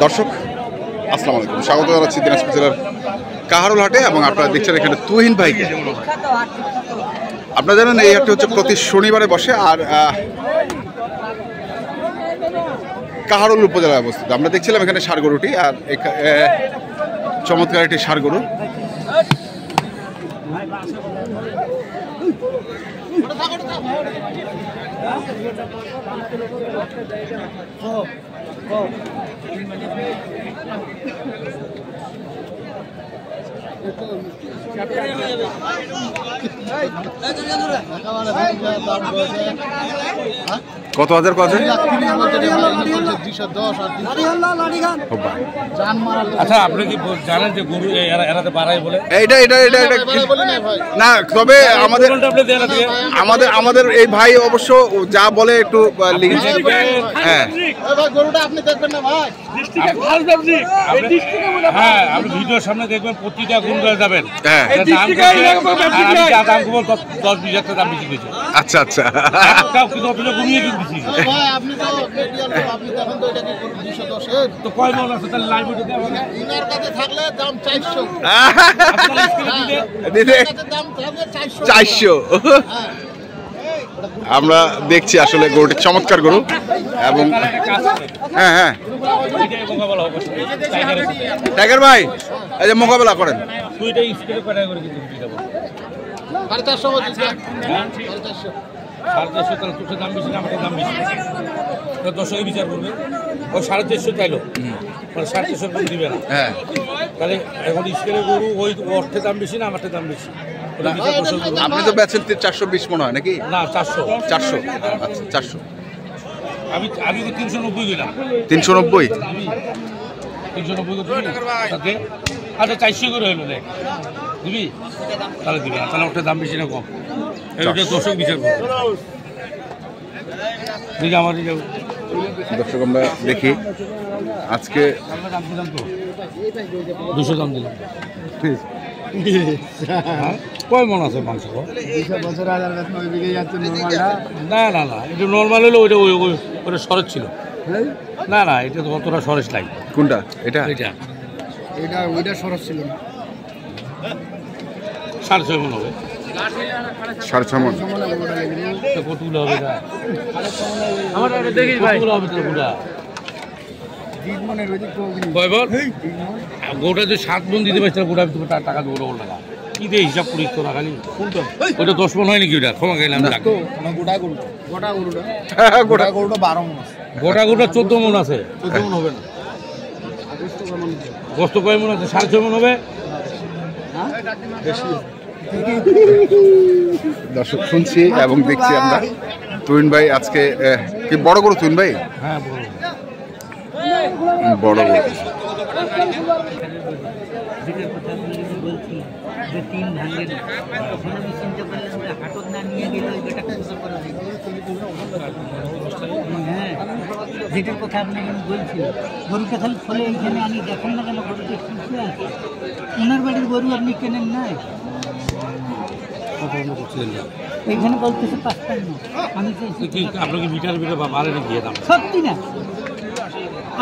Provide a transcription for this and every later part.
দর্শক আসসালামু আলাইকুম, স্বাগত জানাচ্ছি দিনাজপুর জেলার কাহারোল হাটে এবং আপনারা দেখছেন এখানে তুহিন ভাইকে। আপনারা জানেন এই হাটটি হচ্ছে প্রতি শনিবারে বসে আর কাহারোল উপজেলায় অবস্থিত। আমরা দেখছিলাম এখানে ষাঁড় গরুটি আর চমৎকার একটি ষাঁড় গরু। কত হাজার কত? আচ্ছা, আপনি কি জানেন যে গরু এরাতে বাড়াই বলে? এটা না, তবে আমাদের এই ভাই অবশ্য যা বলে একটু লিখেছে। হ্যাঁ, গরুটা আপনি দেখবেন না ভাই? হ্যাঁ, আপনি ভিডিওর সামনে দেখবেন, প্রতিটা গরু যাবেন। হ্যাঁ, 10-20 হাজার দাম বেশি গেছে। আচ্ছা আচ্ছা, তো কয় মন আছে তাহলে লাইভ ইনার কাছে থাকলে দাম 400। 400। আমরা দেখছি আসলে গরুটি চমৎকার গরু এবং হ্যাঁ হ্যাঁ টাইগার ভাই এই যে মোকাবেলা করেন। দাম বেশি না, আমাদের দাম বেশি, দর্শকের বিচার করবে। ওই 450 চাইলো, মানে 450 দিবে না। হ্যাঁ, তাহলে এখন স্কেলের গরু ওই অর্থে দাম বেশি না, আমাদের দাম বেশি। আপনি তো বেচেন 420 মনে হয় নাকি? না, 400। আচ্ছা 400। আমি 390 দিলাম। 390? 390 আচ্ছা 400 করে হইলো রে, দিবি? তাহলে দিবি না, তাহলে ওটার দাম বেশি না কম? এটা দর্শক বিচার করবে। আমার দর্শক আমরা দেখি আজকে দাম দিলাম তো 200 দাম দিলাম। কয় মন আছে মাংস? না না না, এটা নর্মাল হলো, ওইটা সরেজ ছিল। না না, এটা তো অতটা সরেজ নাই। কোনটা? এটা ওইটা সরস ছিল না। 6.5 মন হবে। 6.5 মন কতগুলো হবে? আমার দেখিস ভাই, কতগুলো হবে তোর গুড়া? গোটা যদি 7 মন দিতে পারিস, গোটা টাকা দেবো, ডবল টাকা। কি দিয়ে হিসাব করিস তোরা খালি? ওইটা 10 মন হয় নাকি? ওইটা ক্ষমা গেলাম। গোটা গরুটা 12 মন আছে। গোটা গরুটা 14 মন আছে। 14 মন হবে না। গোস্ত কয় মন আছে? 6.5 মন হবে। দর্শক শুনছি এবং দেখছি আমরা তুহিন ভাই আজকে কি বড় গরু? তুহিন ভাই হ্যাঁ বড় গরু। যেটার কথা আপনি বলছিলেন, গরুটা খালি ফলে এইখানে আনি দেখেন না কেন গরুটা শুনতে আছে? ওনার বাড়ির গরু আপনি কেনেন নাই? এইখানে বলতেছে 55। আমি আপনাকে মিটার বিটা বা মারে গিয়ে দাম সত্যি না,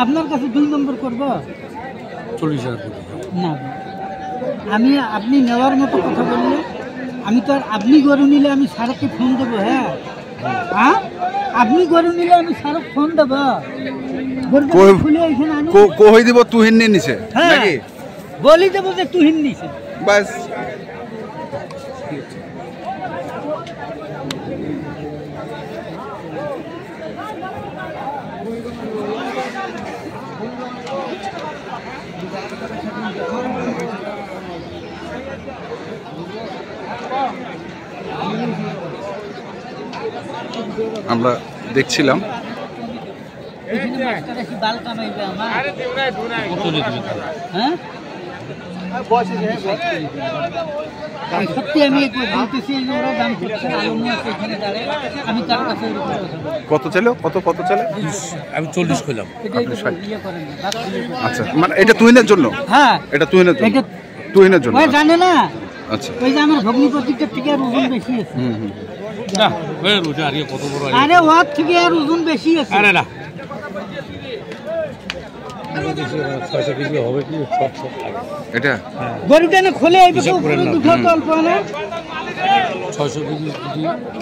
আপনার কাছে 2 নম্বর করবো। 40,000 না, আপনি নেওয়ার মতো কথা বললে আমি তো আর, আপনি গরু নিলে আমি সারকে ফোন দেবো। হ্যাঁ হ্যাঁ, আপনি গরু নিলে আমি সারক ফোন দেবো। কই দিব তুহিন নিয়ে নিছে নাকি? বলি দেবো যে তুহিন নিছে, বাস। আমরা দেখছিলাম সত্যি আমি বলতেছি, ওরা দাম করছে, আলমী আছে এখানে দাঁড়ায়, আমি তার কাছে কত চাইলো? কত চাইলে? আমি 40 কইলাম। আচ্ছা, মানে এটা তুহিনের জন্য? হ্যাঁ, এটা তুহিনের জন্য। তুহিনের জন্য জানে না? আচ্ছা, ওই যে আমার ভগ্নিপতিটার থেকে আর ওজন বেশি আছে। না, ওই রোজা আর কত বড়? আরে ওর থেকে আর ওজন বেশি আছে। আরে না, ছয়শো কেজি হবে কি? এটা গরুটা না খোলে দুটো অল্প না 600 কেজি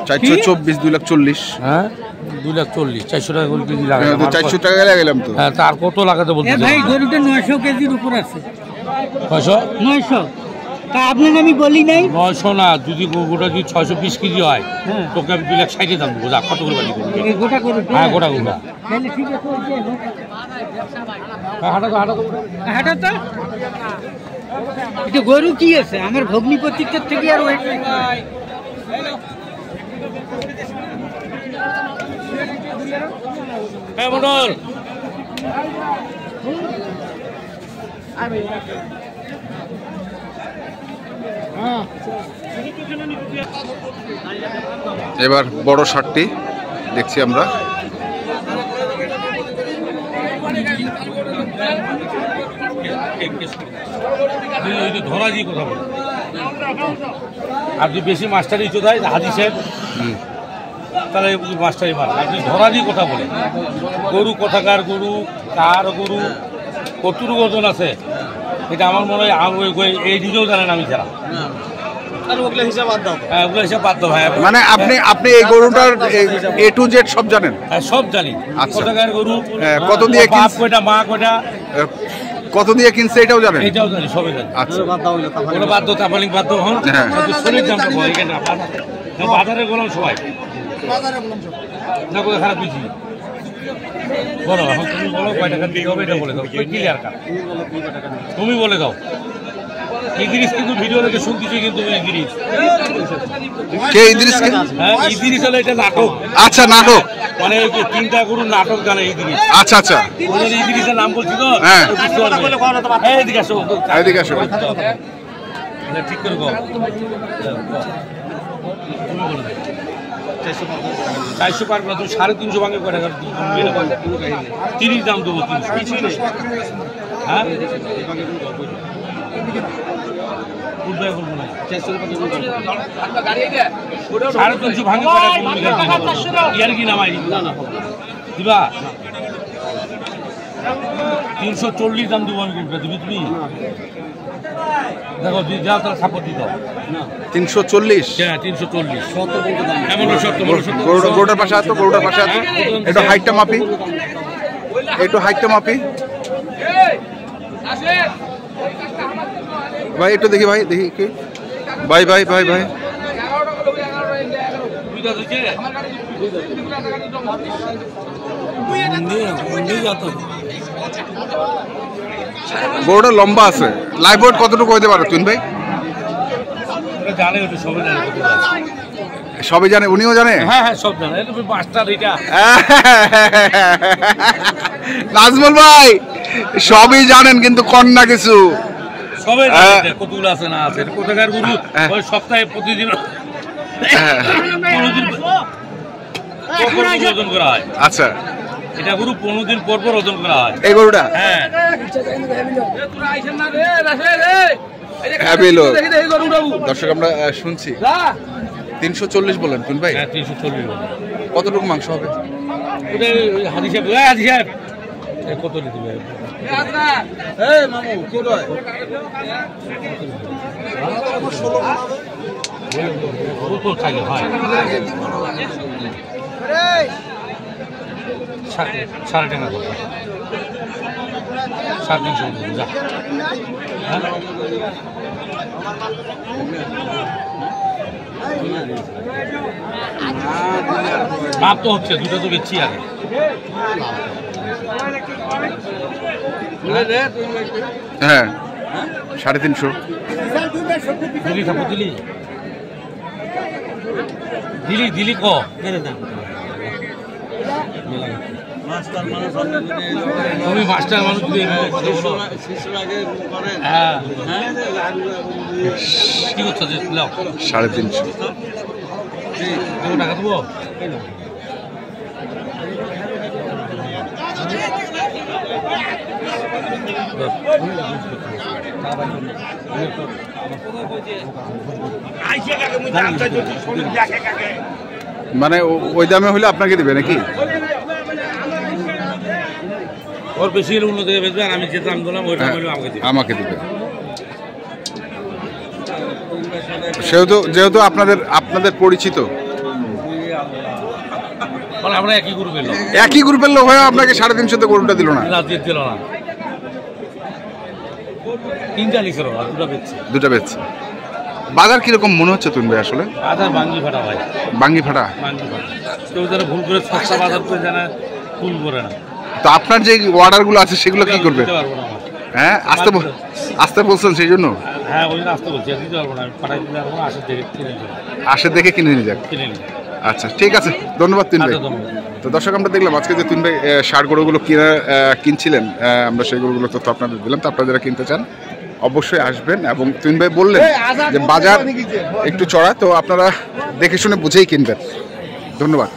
424 240 হ্যাঁ 240 400 টাকা করে কেজি লাগে 400 টাকা লাগাইলাম তো। হ্যাঁ তার কত লাগাতে বলতে ভাই গরুটা 900 কেজির উপর আছে। 900 তা আপনাকে আমি বলি নাই 900 না, যদি গোটা যদি 620 কেজি হয় হ্যাঁ। তোকে আমি 260 দাম দেবো। যা কত করে বাড়ি করবো? এই গোটা গরু হ্যাঁ গোটা গোটা তাহলে ঠিক আছে ওই যে হাঁটা তো হাঁটা তো এটা গরু কি আছে আমার ভগ্নি প্রতীকের থেকে আর ওই হ্যাঁ মন্ডল এবার বড় ষাটটি দেখছি আমরা। ধরা দিয়ে কথা বলে আর যদি বেশি মাস্টারি চোদায় হাজি সাহেব তাহলে মাস্টারি মার। আর যদি ধরা দিয়ে কথা বলে গরু কোথাকার গরু কার গরু কতটুকু ওজন আছে এটা আমার মনে হয় এই নিজেও জানেন আমি ছাড়া। ওগুলো হিসাব বাদ দাও ভাই। মানে আপনি এই গরুটার A to Z সব জানেন? হ্যাঁ সব জানি। আচ্ছা। কোথাকার গরু কত দিয়ে বাপ কয়টা মা কয়টা কত দিয়ে কিনছে এটাও জানেন? এটাও জানি, সবই জানি। আচ্ছা ওগুলো বাদ দাও, তাপালিং বাদ দাও। হ্যাঁ। শরীর দামটা কয় এখানে বাজারে গেলাম সবাই না করে খারাপ বেশি বলো। এখন তুমি বলো কয় টাকা দিয়ে হবে এটা বলে দাও। ক্লিয়ার কাট তুমি বলে দাও। ইদ্রিস কিন্তু ভিডিও দেখে শুনতেছি কিন্তু ইদ্রিস কে ইদ্রিস কে? হ্যাঁ ইদ্রিস হলো এটা নাটক। আচ্ছা নাটক মানে তিনটা গরুর নাটক জানে ইদ্রিস। আচ্ছা আচ্ছা ইদ্রিসের নাম বলছি তো। হ্যাঁ। এদিকে আসো এদিকে আসো। ঠিক করে কও। 400 পার না, তুমি 350 ভাঙে কয় টাকা 30 দাম দেবো। 300 হ্যাঁ সাড়ে 300 ভাঙে ইয়ার কি নামাই দিবা 340 দাম দেবো আমি দিবি তুমি। দেখো যাও তাহলে সাপোর্ট দিত 340। হ্যাঁ 340 এমন সত্য গরুটার পাশে আছে, গরুটার পাশে আছে। একটু হাইটটা মাপি, একটু হাইটটা মাপি ভাই, একটু দেখি ভাই, দেখি কি ভাই ভাই ভাই ভাই গরুটা লম্বা আছে। লাইভ ওয়েট কতটুকু হইতে পারে তুই ভাই? জানে ওটা সবাই জানে। সবই জানে, উনিও জানে। হ্যাঁ হ্যাঁ সব জানে। তুমি মাস্টার এটা নাজমুল ভাই সবই জানেন কিন্তু কন্যা কিছু সবাই কতগুলো আছে না আছে। কোথাকার গরু ওই সপ্তাহে প্রতিদিন ওজন করা হয়। আচ্ছা এটা গরু 15 দিন পর পর ওজন করা হয় এই গরুটা। হ্যাঁ দর্শক আমরা শুনছি 340 বলেন তুই ভাই। হ্যাঁ 340 বলে। কতটুকু মাংস হবে? ওটা হাজি সাহেব হাজি সাহেব কত নিতে হবে? সাড়ে টাকা 350 যা। মাপ তো হচ্ছে, দুটো তো বেচছি আগে। হ্যাঁ 350। দিলি থাকো দিলি দিলি দিলি ক তুমি মাস্টার মানুষ যদি হ্যাঁ কি করছো? 350 টাকা দেবো। মানে ওই দামে হলে আপনাকে দিবে নাকি? ওর বেশি হলে অন্য জায়গায় বেচবে, আর আমি যেটা আমি বললাম ওইটা বললাম আমাকে দিবে। আমাকে দিবে। যেহেতু আপনাদের পরিচিত, মানে আমরা একই গ্রুপের লোক, একই গ্রুপের লোক হয়ে আপনাকে 350 গরুটা দিল না? দিল না, 3টা লিখে আর 2টা বেচছে। 2টা বেচছে। বাজার কিরকম মনে হচ্ছে তুমি ভাই আসলে? বাজার ভাঙ্গি ফাটা ভাই, ভাঙ্গি ফাটা। কেউ যারা ভুল করে সস্তা বাজার করে জানা ভুল করে না। তো আপনার যে অর্ডারগুলো আছে সেগুলো কি করবে? দিতে পারবো না আমার। হ্যাঁ, আসতে বলছেন সেই জন্য? হ্যাঁ, ওই জন্য আসতে বলছি, দিতে পারবো না, আমি পাঠাই দিতে পারবো না, আসে দেখে কিনে নিতে হবে। আসে দেখে কিনে নিয়ে যান। কিনে নিতে। আচ্ছা, ঠিক আছে, ধন্যবাদ তিন ভাই। তো দর্শক, আমরা দেখলাম আজকে যে তিন ভাই ষাঁড় গরুগুলো কিনছিলেন, আমরা সেই গরুগুলো তথ্য আপনাদের দিলাম। তো আপনারা যারা কিনতে চান অবশ্যই আসবেন। এবং তিন ভাই বললেন যে বাজার একটু চড়া, তো আপনারা দেখে শুনে বুঝেই কিনবেন। ধন্যবাদ।